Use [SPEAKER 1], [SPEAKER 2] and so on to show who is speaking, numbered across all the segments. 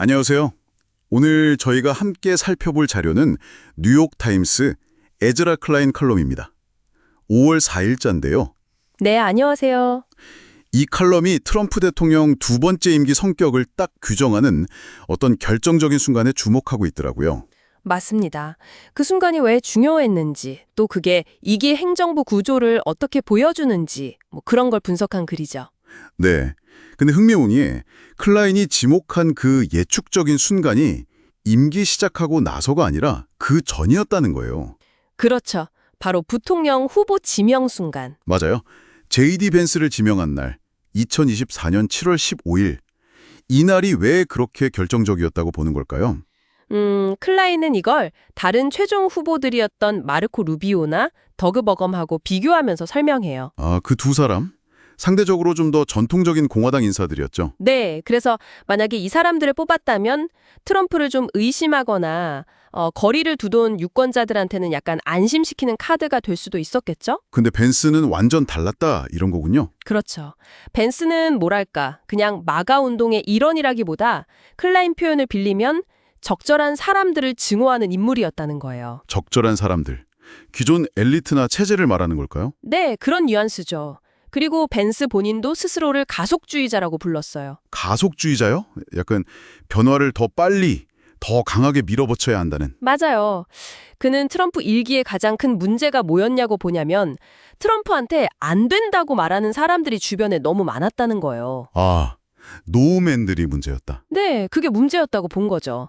[SPEAKER 1] 안녕하세요. 오늘 저희가 함께 살펴볼 자료는 뉴욕타임스 에즈라 클라인 칼럼입니다. 5월 4일자인데요.
[SPEAKER 2] 네, 안녕하세요.
[SPEAKER 1] 이 칼럼이 트럼프 대통령 두 번째 임기 성격을 딱 규정하는 어떤 결정적인 순간에 주목하고 있더라고요.
[SPEAKER 2] 맞습니다. 그 순간이 왜 중요했는지, 또 그게 이기 행정부 구조를 어떻게 보여주는지, 그런 걸 분석한 글이죠.
[SPEAKER 1] 네. 근데 흥미로운 게 클라인이 지목한 그 예측적인 순간이 임기 시작하고 나서가 아니라 그 전이었다는 거예요.
[SPEAKER 2] 그렇죠. 바로 부통령 후보 지명 순간.
[SPEAKER 1] 맞아요. J.D. 벤스를 지명한 날, 2024년 7월 15일. 이 날이 왜 그렇게 결정적이었다고 보는 걸까요?
[SPEAKER 2] 클라인은 이걸 다른 최종 후보들이었던 마르코 루비오나 더그 버검하고 비교하면서 설명해요.
[SPEAKER 1] 아, 그 두 사람? 상대적으로 좀 더 전통적인 공화당 인사들이었죠.
[SPEAKER 2] 네, 그래서 만약에 이 사람들을 뽑았다면 트럼프를 좀 의심하거나 거리를 두던 유권자들한테는 약간 안심시키는 카드가 될 수도 있었겠죠?
[SPEAKER 1] 근데 벤스는 완전 달랐다 이런 거군요.
[SPEAKER 2] 그렇죠. 벤스는 뭐랄까, 그냥 마가 운동의 일원이라기보다 클라인 표현을 빌리면 적절한 사람들을 증오하는 인물이었다는 거예요.
[SPEAKER 1] 적절한 사람들. 기존 엘리트나 체제를 말하는 걸까요?
[SPEAKER 2] 네, 그런 뉘앙스죠. 그리고 벤스 본인도 스스로를 가속주의자라고 불렀어요.
[SPEAKER 1] 가속주의자요? 약간 변화를 더 빨리, 더 강하게 밀어붙여야 한다는.
[SPEAKER 2] 맞아요. 그는 트럼프 일기의 가장 큰 문제가 뭐였냐고 보냐면 트럼프한테 안 된다고 말하는 사람들이 주변에 너무 많았다는 거예요.
[SPEAKER 1] 아, 노우맨들이 문제였다.
[SPEAKER 2] 네, 그게 문제였다고 본 거죠.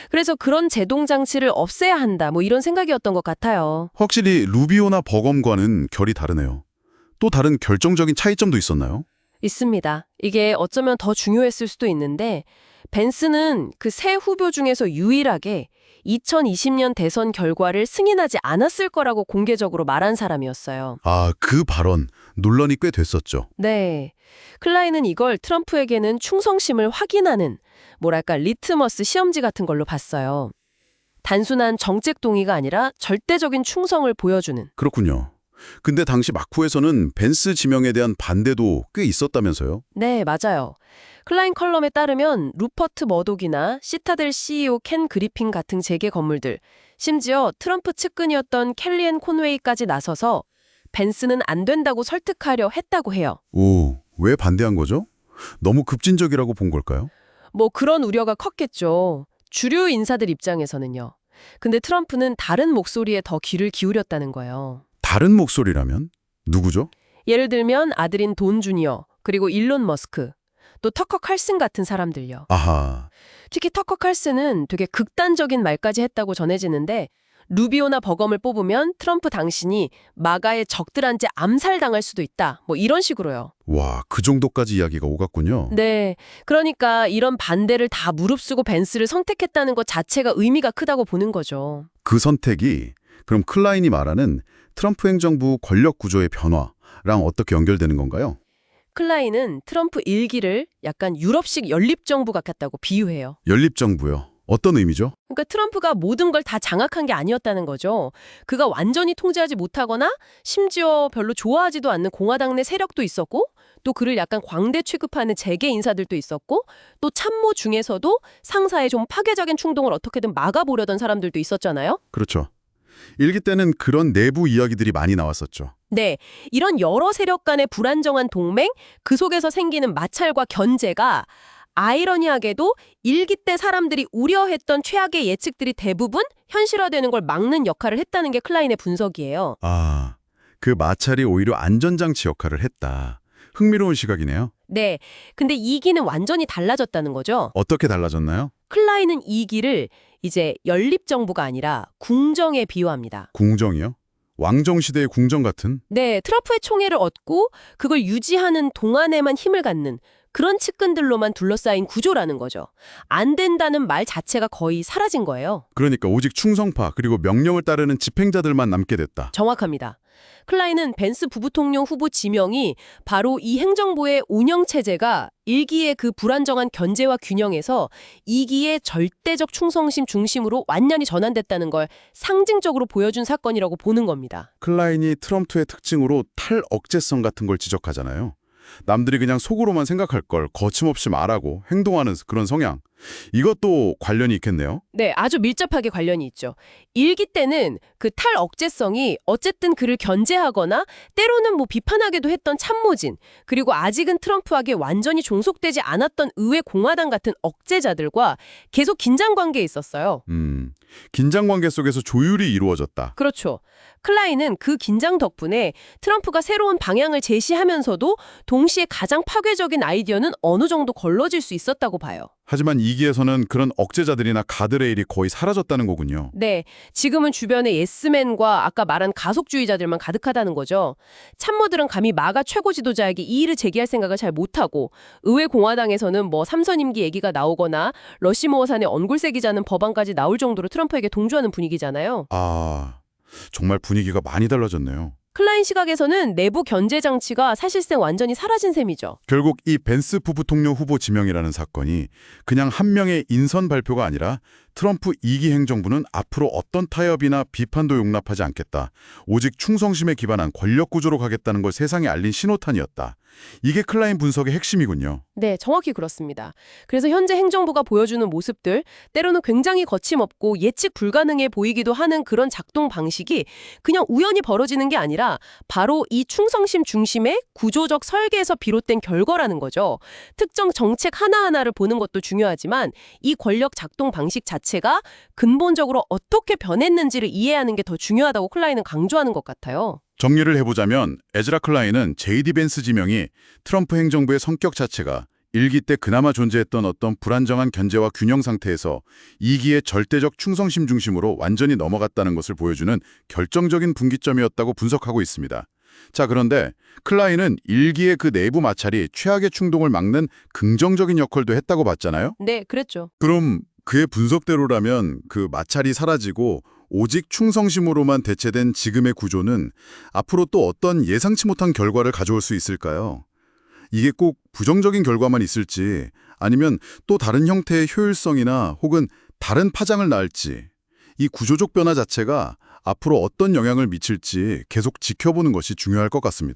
[SPEAKER 2] 그래서 그런 제동장치를 없애야 한다, 이런 생각이었던 것 같아요.
[SPEAKER 1] 확실히 루비오나 버검과는 결이 다르네요. 또 다른 결정적인 차이점도 있었나요?
[SPEAKER 2] 있습니다. 이게 어쩌면 더 중요했을 수도 있는데 벤스는 그 세 후보 중에서 유일하게 2020년 대선 결과를 승인하지 않았을 거라고 공개적으로 말한 사람이었어요.
[SPEAKER 1] 아, 그 발언, 논란이 꽤 됐었죠.
[SPEAKER 2] 네. 클라인은 이걸 트럼프에게는 충성심을 확인하는 뭐랄까 리트머스 시험지 같은 걸로 봤어요. 단순한 정책 동의가 아니라 절대적인 충성을 보여주는.
[SPEAKER 1] 그렇군요. 근데 당시 마쿠에서는 벤스 지명에 대한 반대도 꽤 있었다면서요?
[SPEAKER 2] 네, 맞아요. 클라인 컬럼에 따르면 루퍼트 머독이나 시타델 CEO 켄 그리핀 같은 재계 건물들, 심지어 트럼프 측근이었던 켈리앤 콘웨이까지 나서서 벤스는 안 된다고 설득하려 했다고 해요.
[SPEAKER 1] 오, 왜 반대한 거죠? 너무 급진적이라고 본 걸까요?
[SPEAKER 2] 그런 우려가 컸겠죠. 주류 인사들 입장에서는요. 근데 트럼프는 다른 목소리에 더 귀를 기울였다는 거예요.
[SPEAKER 1] 다른 목소리라면? 누구죠?
[SPEAKER 2] 예를 들면 아들인 돈 주니어, 그리고 일론 머스크, 또 터커 칼슨 같은 사람들요.
[SPEAKER 1] 아하,
[SPEAKER 2] 특히 터커 칼슨은 되게 극단적인 말까지 했다고 전해지는데 루비오나 버검을 뽑으면 트럼프 당신이 마가의 적들한테 암살당할 수도 있다. 이런 식으로요.
[SPEAKER 1] 와, 그 정도까지 이야기가 오갔군요.
[SPEAKER 2] 네, 그러니까 이런 반대를 다 무릅쓰고 벤스를 선택했다는 것 자체가 의미가 크다고 보는 거죠.
[SPEAKER 1] 그 선택이 그럼 클라인이 말하는 트럼프 행정부 권력 구조의 변화랑 어떻게 연결되는 건가요?
[SPEAKER 2] 클라인은 트럼프 일기를 약간 유럽식 연립정부 같았다고 비유해요.
[SPEAKER 1] 연립정부요. 어떤 의미죠?
[SPEAKER 2] 그러니까 트럼프가 모든 걸 다 장악한 게 아니었다는 거죠. 그가 완전히 통제하지 못하거나 심지어 별로 좋아하지도 않는 공화당 내 세력도 있었고 또 그를 약간 광대 취급하는 재계 인사들도 있었고 또 참모 중에서도 상사의 좀 파괴적인 충동을 어떻게든 막아보려던 사람들도 있었잖아요.
[SPEAKER 1] 그렇죠. 일기 때는 그런 내부 이야기들이 많이 나왔었죠.
[SPEAKER 2] 네, 이런 여러 세력 간의 불안정한 동맹, 그 속에서 생기는 마찰과 견제가 아이러니하게도 일기 때 사람들이 우려했던 최악의 예측들이 대부분 현실화되는 걸 막는 역할을 했다는 게 클라인의 분석이에요.
[SPEAKER 1] 아, 그 마찰이 오히려 안전장치 역할을 했다. 흥미로운 시각이네요.
[SPEAKER 2] 네, 근데 이 기는 완전히 달라졌다는 거죠.
[SPEAKER 1] 어떻게 달라졌나요?
[SPEAKER 2] 클라인은 이 기를 이제 연립정부가 아니라 궁정에 비유합니다.
[SPEAKER 1] 궁정이요? 왕정시대의 궁정 같은?
[SPEAKER 2] 네, 트럼프의 총애를 얻고 그걸 유지하는 동안에만 힘을 갖는 그런 측근들로만 둘러싸인 구조라는 거죠. 안 된다는 말 자체가 거의 사라진 거예요.
[SPEAKER 1] 그러니까 오직 충성파 그리고 명령을 따르는 집행자들만 남게 됐다.
[SPEAKER 2] 정확합니다. 클라인은 벤스 부부통령 후보 지명이 바로 이 행정부의 운영체제가 1기의 그 불안정한 견제와 균형에서 2기의 절대적 충성심 중심으로 완전히 전환됐다는 걸 상징적으로 보여준 사건이라고 보는 겁니다.
[SPEAKER 1] 클라인이 트럼프의 특징으로 탈억제성 같은 걸 지적하잖아요. 남들이 그냥 속으로만 생각할 걸 거침없이 말하고 행동하는 그런 성향. 이것도 관련이 있겠네요.
[SPEAKER 2] 네, 아주 밀접하게 관련이 있죠. 일기 때는 그 탈억제성이 어쨌든 그를 견제하거나 때로는 뭐 비판하기도 했던 참모진, 그리고 아직은 트럼프에게 완전히 종속되지 않았던 의회 공화당 같은 억제자들과 계속 긴장 관계에 있었어요.
[SPEAKER 1] 긴장 관계 속에서 조율이 이루어졌다.
[SPEAKER 2] 그렇죠. 클라인은 그 긴장 덕분에 트럼프가 새로운 방향을 제시하면서도 동시에 가장 파괴적인 아이디어는 어느 정도 걸러질 수 있었다고 봐요.
[SPEAKER 1] 하지만 이기에서는 그런 억제자들이나 가드레일이 거의 사라졌다는 거군요.
[SPEAKER 2] 네, 지금은 주변에 예스맨과 아까 말한 가속주의자들만 가득하다는 거죠. 참모들은 감히 마가 최고 지도자에게 이의를 제기할 생각을 잘 못하고 의회 공화당에서는 뭐 삼선 임기 얘기가 나오거나 러시모어 산의 얼굴세 기자는 법안까지 나올 정도로 트럼프에게 동조하는 분위기잖아요.
[SPEAKER 1] 아, 정말 분위기가 많이 달라졌네요.
[SPEAKER 2] 클라인 시각에서는 내부 견제 장치가 사실상 완전히 사라진 셈이죠.
[SPEAKER 1] 결국 이 벤스 부부통령 후보 지명이라는 사건이 그냥 한 명의 인선 발표가 아니라 트럼프 2기 행정부는 앞으로 어떤 타협이나 비판도 용납하지 않겠다. 오직 충성심에 기반한 권력 구조로 가겠다는 걸 세상에 알린 신호탄이었다. 이게 클라인 분석의 핵심이군요.
[SPEAKER 2] 네, 정확히 그렇습니다. 그래서 현재 행정부가 보여주는 모습들, 때로는 굉장히 거침없고 예측 불가능해 보이기도 하는 그런 작동 방식이 그냥 우연히 벌어지는 게 아니라 바로 이 충성심 중심의 구조적 설계에서 비롯된 결과라는 거죠. 특정 정책 하나하나를 보는 것도 중요하지만 이 권력 작동 방식 자체가 근본적으로 어떻게 변했는지를 이해하는 게 더 중요하다고 클라인은 강조하는 것 같아요.
[SPEAKER 1] 정리를 해보자면 에즈라 클라인은 제이디 벤스 지명이 트럼프 행정부의 성격 자체가 1기 때 그나마 존재했던 어떤 불안정한 견제와 균형 상태에서 2기의 절대적 충성심 중심으로 완전히 넘어갔다는 것을 보여주는 결정적인 분기점이었다고 분석하고 있습니다. 자, 그런데 클라인은 1기의 그 내부 마찰이 최악의 충동을 막는 긍정적인 역할도 했다고 봤잖아요?
[SPEAKER 2] 네, 그랬죠.
[SPEAKER 1] 그럼 그의 분석대로라면 그 마찰이 사라지고 오직 충성심으로만 대체된 지금의 구조는 앞으로 또 어떤 예상치 못한 결과를 가져올 수 있을까요? 이게 꼭 부정적인 결과만 있을지 아니면 또 다른 형태의 효율성이나 혹은 다른 파장을 낳을지 이 구조적 변화 자체가 앞으로 어떤 영향을 미칠지 계속 지켜보는 것이 중요할 것 같습니다.